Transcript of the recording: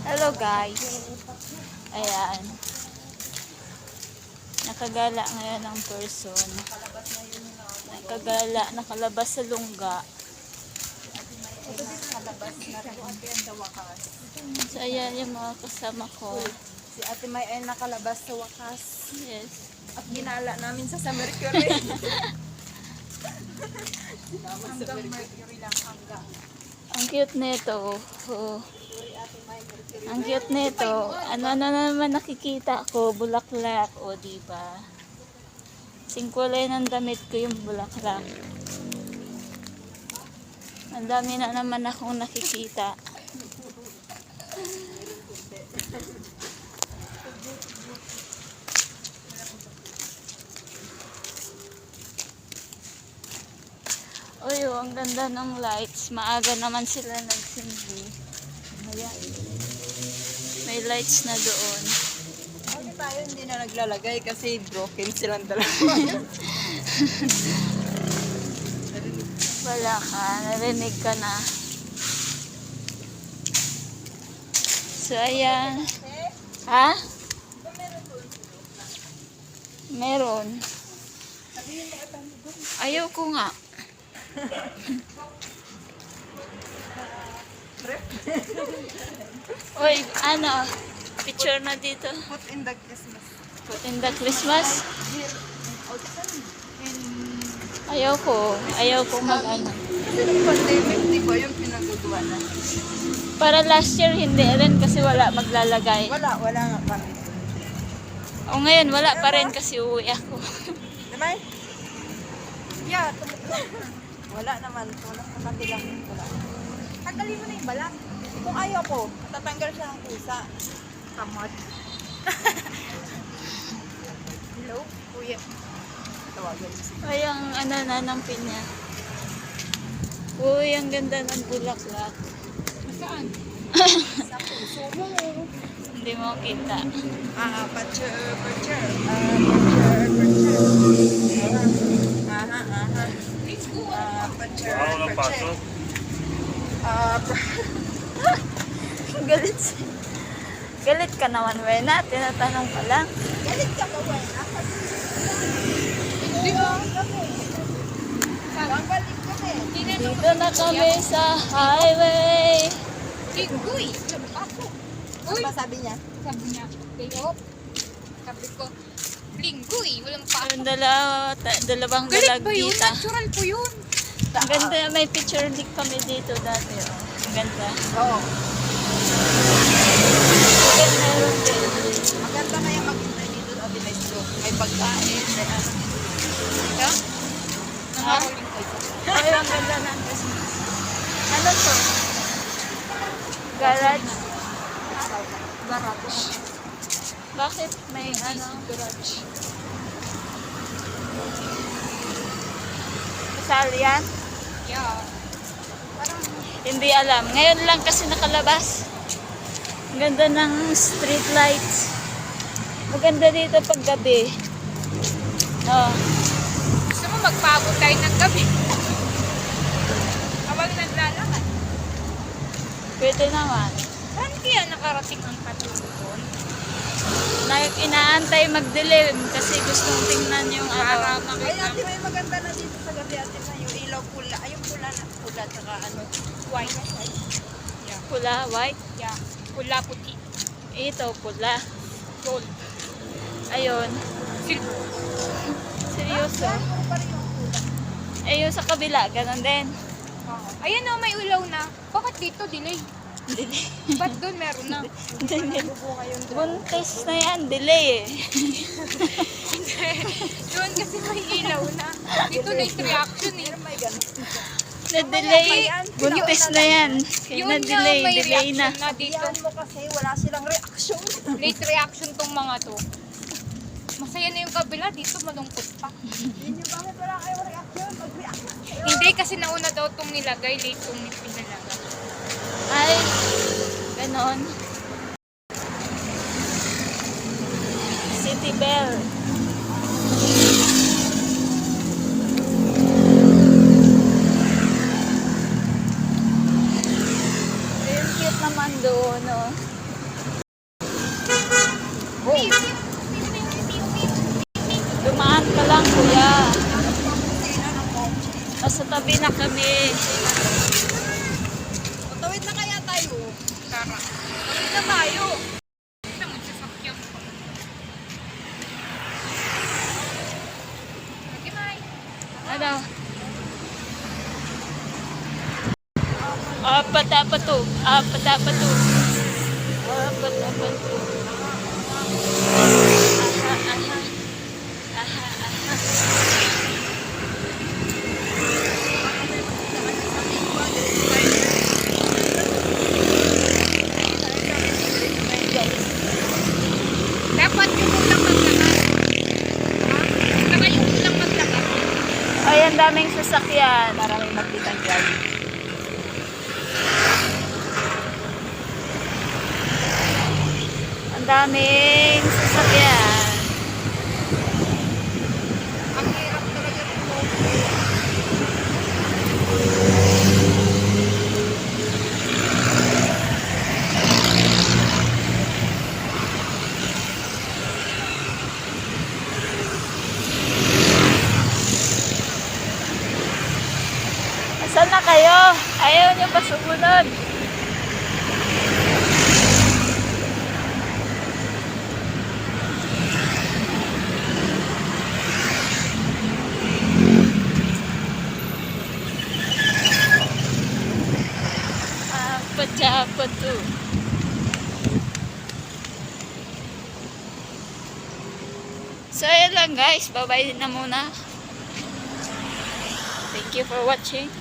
Hello guys. Ayan. Nakagala ngayon ang person. Nakagala, nakalabas sa lungga. So ayan yung mga kasama ko. Si Ate May ay nakalabas sa wakas. Yes. At ginala namin sa Mercury. Hanggang Mercury lang hanggang. Ang cute nito. Oh. Ang cute nito. Ano na naman nakikita ko, bulaklak, o diba? Singkulay ng damit ko yung bulaklak. Ang dami na naman akong nakikita. Uy, ang ganda ng lights. Maaga naman sila nagsindi. Ayan. May lights na doon. Bakit tayo hindi na naglalagay kasi broken silang dalawa. Wala ka. Narinig ka na. So, ayan. Ha? Meron. Ayaw ko nga. Uy, ano? Picture na dito. Put in the Christmas. Put in the Christmas. Ayaw ko. Ayaw ko mag-ano. Kasi nung pandemic, di ba yung pinagagawa na? Para last year, hindi rin kasi wala maglalagay. Wala nga kami. O ngayon, wala pa rin kasi uwi ako. Naman? Yeah, wala naman. Wala naman lang. Wala. Tanggalin mo na yung balat. Kung ayaw ko, tatanggal siya ng pusa. Tamad. Hello, kuya. Tawagan mo siya. Ay, ang ano na ng pinya. Uy, ang ganda ng bulaklak. Saan? Sa puso mo. Hindi mo kita. Picture. Picture. Wow, napasok. Galit Galit ka naman, Wena. Tinatanong ka lang. Galit ka ba, Wena? Hindi ba? Babalik kami. Dito na kami sa highway. Linggoy! Ako. Ano ba sabi niya? Sabi niya, kayo. Sabi ko, linggoy, walang pa. Yung dalawang Galit ba yun? dalagita. Natural po yun. Ang ganda, may picture din kami dito dati. Oh. Ang ganda. Oo. Then meron din. Maganda na yung maghintay dito sa Abinesco. May pagkain, may ano. Ha? Ha? Ay, ang ganda ng Christmas. Ano to? Garage? Garage. Bakit may ano? Garage. Kasal yan? Yeah. Hindi alam. Ngayon lang kasi nakalabas. Ang ganda ng street lights. Maganda dito pag gabi. No. Gusto mo magpabot tayo ng gabi? Kapag naglalakad. Pwede naman. Saan kaya nakarating ang katulong? Inaantay magdilim kasi gustong tingnan yung Para ano. Ay, makita ate, may maganda na dito sa gabi, ate, na yung ilaw pula. Ay, yung pula na pula, tsaka ano. white. Pula, white. Yeah. Pula, puti. Ito, pula. Gold. Ayun. Silver. Seryoso. Puro pa rin yung pula. Eh, yung sa kabila, ganun din. Ayan o, may ulaw na. Bakit dito delay? Ba't doon meron na? Bubunga yung Buntis na yan, delay eh. Doon kasi may ilaw na. Dito late reaction eh. may ganun. Na-delay, buntis na yan. Kaya Yun nga, na-delay, may delay na. reaction na dito. Yan mo kasi, wala silang reaction. Late reaction tong mga to. Masaya na yung kabila, dito malungkot pa. Yun yung bakit wala kayong reaction. Mag-react na kayo. Hindi kasi nauna daw tong nilagay, late tong pinalagay. Ay, ganon. City Bell. Ayun, cute naman doon, no? dami. Matawid na kaya tayo. Tara. Tawid na tayo. Ito mo, sasakyan ko. Lagi, May. Ano? Apat to. Apat to. Dapat yung ulang maglakad. Saka yung ulang maglakad. Ay, ang daming sasakyan. Para may magkita dyan. Ang daming sasakyan. Ang hirap talaga ito. Asan na kayo? Ayaw niyo pa sumunod. Apat to. So, yun lang guys. Bye-bye na muna. Thank you for watching.